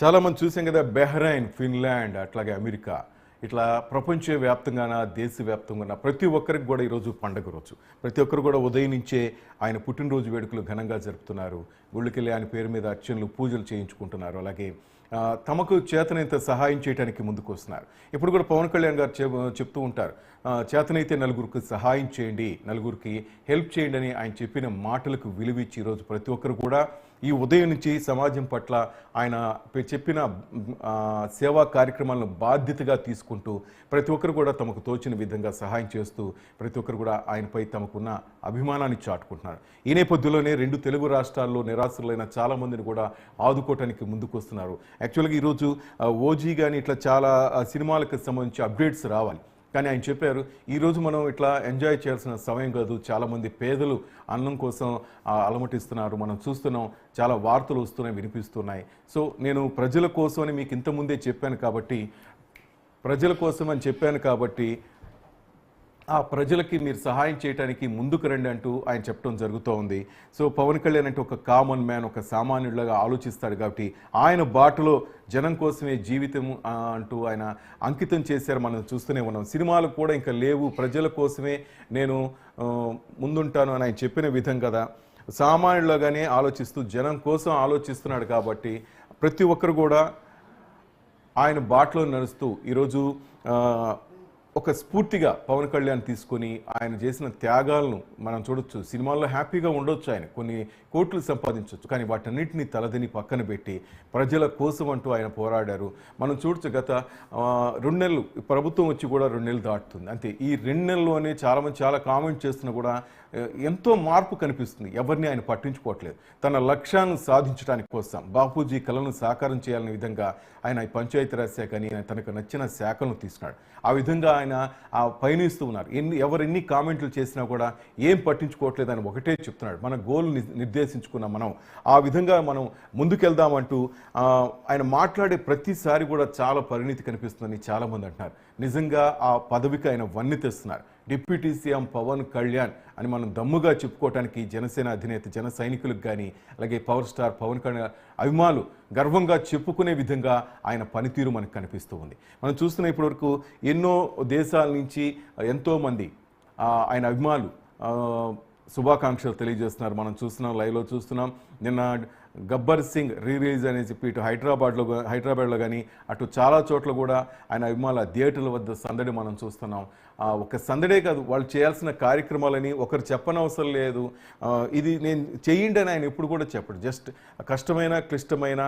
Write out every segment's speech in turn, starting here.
చాలామంది చూసాం కదా, బెహ్రైన్, ఫిన్లాండ్, అట్లాగే అమెరికా, ఇట్లా ప్రపంచవ్యాప్తంగాన దేశవ్యాప్తంగా ప్రతి ఒక్కరికి కూడా ఈరోజు పండుగ రోజు. ప్రతి ఒక్కరు కూడా ఉదయం నుంచే ఆయన పుట్టినరోజు వేడుకలు ఘనంగా జరుపుతున్నారు. గుళ్ళకెళ్ళి ఆయన పేరు మీద అర్చనలు, పూజలు చేయించుకుంటున్నారు. అలాగే తమకు చేతనైతే సహాయం చేయడానికి ముందుకు వస్తున్నారు. ఇప్పుడు కూడా పవన్ కళ్యాణ్ గారు చెప్తూ ఉంటారు, చేతనైతే నలుగురికి సహాయం చేయండి, నలుగురికి హెల్ప్ చేయండి అని ఆయన చెప్పిన మాటలకు విలువిచ్చి ఈరోజు ప్రతి ఒక్కరు కూడా ఈ ఉదయం నుంచి సమాజం పట్ల ఆయన చెప్పిన సేవా కార్యక్రమాలను బాధ్యతగా తీసుకుంటూ ప్రతి ఒక్కరు కూడా తమకు తోచిన విధంగా సహాయం చేస్తూ ప్రతి ఒక్కరు కూడా ఆయనపై తమకున్న అభిమానాన్ని చాటుకుంటున్నారు. ఈ నేపథ్యంలోనే 2 తెలుగు రాష్ట్రాల్లో నిరాశ్రులైన చాలామందిని కూడా ఆదుకోవటానికి ముందుకు వస్తున్నారు. యాక్చువల్గా ఈరోజు ఓజీ కానీ ఇట్లా చాలా సినిమాలకు సంబంధించి అప్డేట్స్ రావాలి. కానీ ఆయన చెప్పారు, ఈరోజు మనం ఇట్లా ఎంజాయ్ చేయాల్సిన సమయం కాదు. చాలామంది పేదలు అన్నం కోసం అలమటిస్తున్నారు. మనం చూస్తున్నాం, చాలా వార్తలు వస్తున్నాయి, వినిపిస్తున్నాయి. సో నేను ప్రజల కోసమని మీకు ఇంతకుముందే చెప్పాను కాబట్టి, ప్రజల కోసం అని చెప్పాను కాబట్టి ఆ ప్రజలకి మీరు సహాయం చేయడానికి ముందుకు రండి అంటూ ఆయన చెప్పడం జరుగుతూ ఉంది. సో పవన్ కళ్యాణ్ అంటే ఒక కామన్ మ్యాన్, ఒక సామాన్యుడిలాగా ఆలోచిస్తాడు కాబట్టి ఆయన బాటలో జనం కోసమే జీవితం అంటూ ఆయన అంకితం చేశారు. మనం చూస్తూనే ఉన్నాం. సినిమాలు కూడా ఇంకా లేవు, ప్రజల కోసమే నేను ముందుంటాను అని ఆయన చెప్పిన విధం కదా. సామాన్యుడిలాగానే ఆలోచిస్తూ జనం కోసం ఆలోచిస్తున్నాడు కాబట్టి ప్రతి ఒక్కరు కూడా ఆయన బాటలో నడుస్తూ ఈరోజు ఒక స్ఫూర్తిగా పవన్ కళ్యాణ్ తీసుకొని ఆయన చేసిన త్యాగాలను మనం చూడొచ్చు. సినిమాల్లో హ్యాపీగా ఉండొచ్చు, ఆయన కొన్ని కోట్లు సంపాదించవచ్చు, కానీ వాటన్నిటిని తలదిని పక్కన పెట్టి ప్రజల కోసం అంటూ ఆయన పోరాడారు. మనం చూడొచ్చు, గత 2 నెలలు ప్రభుత్వం వచ్చి కూడా 2 నెలలు దాటుతుంది అంతే. ఈ 2 నెలల్లోనే చాలామంది చాలా కామెంట్ చేస్తున్నా కూడా ఎంతో మార్పు కనిపిస్తుంది. ఎవరిని ఆయన పట్టించుకోవట్లేదు. తన లక్ష్యాలను సాధించడానికి కోసం బాపూజీ కళను సాకారం చేయాలనే విధంగా ఆయన పంచాయతీరాజ్ శాఖ అని తనకు నచ్చిన శాఖలను తీసుకున్నాడు. ఆ విధంగా ఆయన పయనిస్తూ ఉన్నారు. ఎవరెన్ని కామెంట్లు చేసినా కూడా ఏం పట్టించుకోవట్లేదు అని ఒకటే చెప్తున్నాడు. మన గోల్ నిర్దేశించుకున్నాం, మనం ఆ విధంగా మనం ముందుకెళ్దామంటూ ఆయన మాట్లాడే ప్రతిసారి కూడా చాలా పరిణితి కనిపిస్తుందని చాలామంది అంటున్నారు. నిజంగా ఆ పదవికి ఆయన వన్నె తెస్తున్నారు. డిప్యూటీ సీఎం పవన్ కళ్యాణ్ అని మనం దమ్ముగా చెప్పుకోవటానికి జనసేన అధినేత, జన సైనికులకు కానీ అలాగే పవర్ స్టార్ పవన్ కళ్యాణ్ అభిమానులు గర్వంగా చెప్పుకునే విధంగా ఆయన పనితీరు మనకు కనిపిస్తూ ఉంది. మనం చూస్తున్న ఇప్పటివరకు ఎన్నో దేశాల నుంచి ఎంతోమంది ఆయన అభిమానులు శుభాకాంక్షలు తెలియజేస్తున్నారు. మనం చూస్తున్నాం, లైవ్లో చూస్తున్నాం. నిన్న గబ్బర్ సింగ్ రిలీజ్ అని చెప్పి ఇటు హైదరాబాద్లో కానీ అటు చాలా చోట్ల కూడా ఆయన అభిమానుల థియేటర్ల వద్ద సందడి మనం చూస్తున్నాం. ఒక సందడే కాదు, వాళ్ళు చేయాల్సిన కార్యక్రమాలని ఒకరు చెప్పనవసరం లేదు. ఇది నేను చేయండి అని ఆయన ఎప్పుడు కూడా చెప్పడు. జస్ట్ కష్టమైన క్లిష్టమైన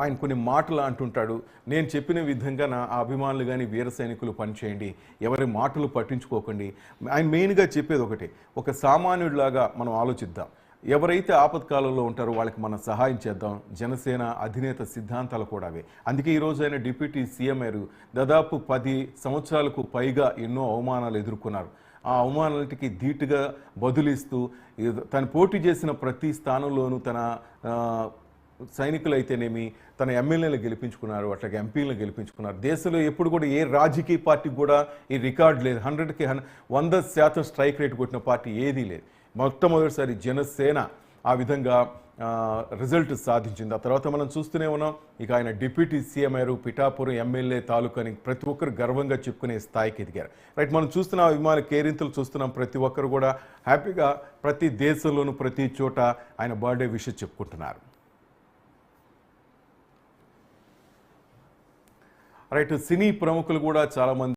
ఆయన కొన్ని మాటలు అంటుంటాడు. నేను చెప్పిన విధంగా నా అభిమానులు కానీ వీర సైనికులు పనిచేయండి, ఎవరి మాటలు పట్టించుకోకండి. ఆయన మెయిన్గా చెప్పేది ఒకటి, ఒక సామాన్యుడిలాగా మనం ఆలోచిద్దాం. ఎవరైతే ఆపత్కాలంలో ఉంటారో వాళ్ళకి మనం సహాయం చేద్దాం. జనసేన అధినేత సిద్ధాంతాలు కూడా అవే. అందుకే ఈరోజు ఆయన డిప్యూటీ సీఎం అయ్యారు. దాదాపు 10 సంవత్సరాలకు పైగా ఎన్నో అవమానాలు ఎదుర్కొన్నారు. ఆ అవమానాలకి ధీటుగా బదులిస్తూ తను పోటీ చేసిన ప్రతి స్థానంలోనూ తన సైనికులైతేనేమి తన ఎమ్మెల్యేలు గెలిపించుకున్నారు, అట్లాగే ఎంపీలను గెలిపించుకున్నారు. దేశంలో ఎప్పుడు కూడా ఏ రాజకీయ పార్టీకి కూడా ఈ రికార్డు లేదు. 100కి 100% స్ట్రైక్ రేట్ కొట్టిన పార్టీ ఏదీ లేదు. మొట్టమొదటిసారి జనసేన ఆ విధంగా రిజల్ట్ సాధించింది. ఆ తర్వాత మనం చూస్తూనే ఉన్నాం. ఇక ఆయన డిప్యూటీ సీఎం అయ్యారు. పిఠాపురం ఎమ్మెల్యే తాలూకాని ప్రతి ఒక్కరు గర్వంగా చెప్పుకునే స్థాయికి ఎదిగారు. రైట్, మనం చూస్తున్నాం, అభిమాన కేరింతలు చూస్తున్నాం. ప్రతి ఒక్కరు కూడా హ్యాపీగా ప్రతి దేశంలోనూ ప్రతి చోట ఆయన బర్త్డే విషయం చెప్పుకుంటున్నారు. రైట్, సినీ ప్రముఖులు కూడా చాలామంది